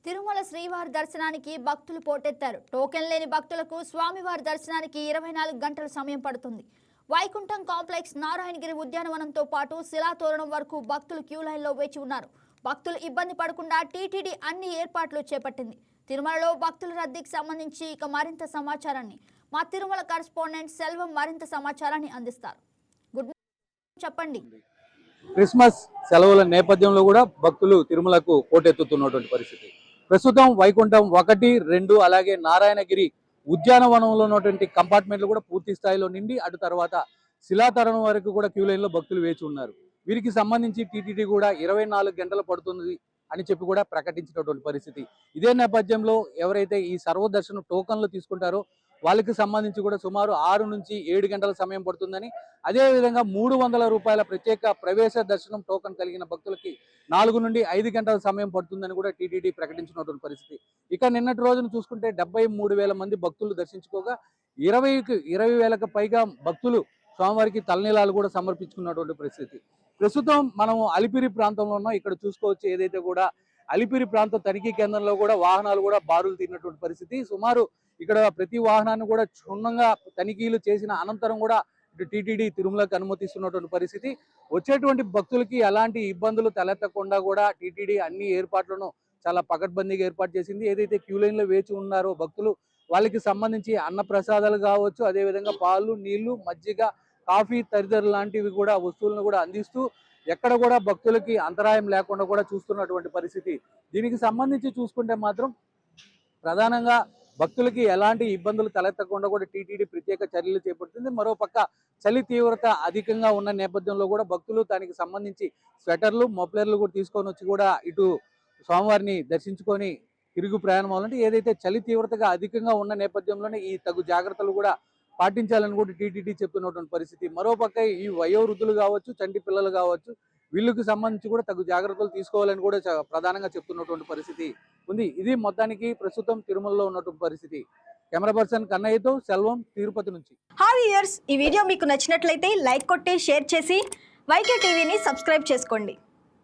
తిరుమల శ్రీవారి దర్శనానికి భక్తులు పోటెత్తారు. టోకెన్ లేని భక్తులకు స్వామివారి దర్శనానికి 24 గంటల సమయం పడుతుంది. వైకుంఠం కాంప్లెక్స్, నారాయణగిరి ఉద్యానవనంతో పాటు శిలాతోరణం వరకు భక్తులు క్యూ లైన్లో వేచి ఉన్నారు. భక్తులు ఇబ్బంది పడకుండా టీటీడీ అన్ని ఏర్పాట్లు చేపట్టింది. తిరుమలలో భక్తుల రద్దీకి సంబంధించి ఇక మరింత సమాచారాన్ని మా తిరుమల కరెస్పాండెంట్ సెల్వం మరింత సమాచారాన్ని అందిస్తారు. గుడ్ మార్నింగ్, చెప్పండి. క్రిస్మస్ సెలవుల నేపథ్యంలో కూడా భక్తులు తిరుమలకు పోటెత్తుతున్నటువంటి పరిస్థితి. ప్రస్తుతం వైకుంఠం 1, 2 అలాగే నారాయణగిరి ఉద్యానవనంలో ఉన్నటువంటి కంపార్ట్మెంట్లు కూడా పూర్తి స్థాయిలో నిండి, అటు తర్వాత శిలాతరణం వరకు కూడా క్యూ లైన్లో భక్తులు వేచి ఉన్నారు. వీరికి సంబంధించి టీటీడీ కూడా 24 గంటలు పడుతుంది అని చెప్పి కూడా ప్రకటించినటువంటి పరిస్థితి. ఇదే నేపథ్యంలో ఎవరైతే ఈ సర్వదర్శనం టోకన్లు తీసుకుంటారో వాళ్ళకి సంబంధించి కూడా సుమారు 6 నుంచి 7 గంటల సమయం పడుతుందని, అదేవిధంగా 300 రూపాయల ప్రత్యేక ప్రవేశ దర్శనం టోకన్ కలిగిన భక్తులకి 4 నుండి 5 గంటల సమయం పడుతుందని కూడా టీటీడీ ప్రకటించినటువంటి పరిస్థితి. ఇక నిన్నటి రోజును చూసుకుంటే 73,000 మంది భక్తులు దర్శించుకోగా 20,000కు పైగా భక్తులు స్వామివారికి తలనీలాలు కూడా సమర్పించుకున్నటువంటి పరిస్థితి. ప్రస్తుతం మనము అలిపిరి ప్రాంతంలో ఉన్నాం. ఇక్కడ చూసుకోవచ్చు, ఏదైతే కూడా అలిపిరి ప్రాంతం తనిఖీ కేంద్రంలో కూడా వాహనాలు కూడా బారులు తీరినటువంటి పరిస్థితి. సుమారు ఇక్కడ ప్రతి వాహనాన్ని కూడా క్షుణ్ణంగా తనిఖీలు చేసిన అనంతరం కూడా ఇటు టీటీడీ తిరుమలకు అనుమతిస్తున్నటువంటి పరిస్థితి. వచ్చేటువంటి భక్తులకి ఎలాంటి ఇబ్బందులు తలెత్తకుండా కూడా టీటీడీ అన్ని ఏర్పాట్లను చాలా పకడ్బందీగా ఏర్పాటు చేసింది. ఏదైతే క్యూ లైన్లో వేచి ఉన్నారో భక్తులు, వాళ్ళకి సంబంధించి అన్న ప్రసాదాలు కావచ్చు, అదేవిధంగా పాలు, నీళ్లు, మజ్జిగ, కాఫీ తదితర లాంటివి కూడా వస్తువులను కూడా అందిస్తూ ఎక్కడ కూడా భక్తులకి అంతరాయం లేకుండా కూడా చూస్తున్నటువంటి పరిస్థితి. దీనికి సంబంధించి చూసుకుంటే మాత్రం ప్రధానంగా భక్తులకి ఎలాంటి ఇబ్బందులు తలెత్తకుండా కూడా టీటీడీ ప్రత్యేక చర్యలు చేపడుతుంది. మరోపక్క చలి తీవ్రత అధికంగా ఉన్న నేపథ్యంలో కూడా భక్తులు దానికి సంబంధించి స్వెటర్లు, మఫ్లర్లు కూడా తీసుకొని వచ్చి కూడా ఇటు స్వామివారిని దర్శించుకొని తిరుగు ప్రయాణం అవ్వాలంటే, ఏదైతే చలి తీవ్రతగా అధికంగా ఉన్న నేపథ్యంలోనే ఈ తగు జాగ్రత్తలు కూడా పాటించాలని కూడా టీటీడీ చెప్తున్నటువంటి పరిస్థితి. మరోపక్క ఈ వయోవృద్ధులు కావచ్చు, చంటి పిల్లలు కావచ్చు, వీళ్ళకి సంబంధించి కూడా తగు జాగ్రత్తలు తీసుకోవాలని కూడా ప్రధానంగా చెప్తున్నటువంటి పరిస్థితి ఉంది. ఇది మొత్తానికి ప్రస్తుతం తిరుమలలో ఉన్నటువంటి పరిస్థితి. కెమెరా పర్సన్ కన్నయ్యతో సెల్వం, తిరుపతి నుంచి. హాయ్ వ్యూయర్స్, ఈ వీడియో మీకు నచ్చినట్లయితే లైక్ కొట్టి షేర్ చేసి వైకే టీవీని సబ్స్క్రైబ్ చేసుకోండి.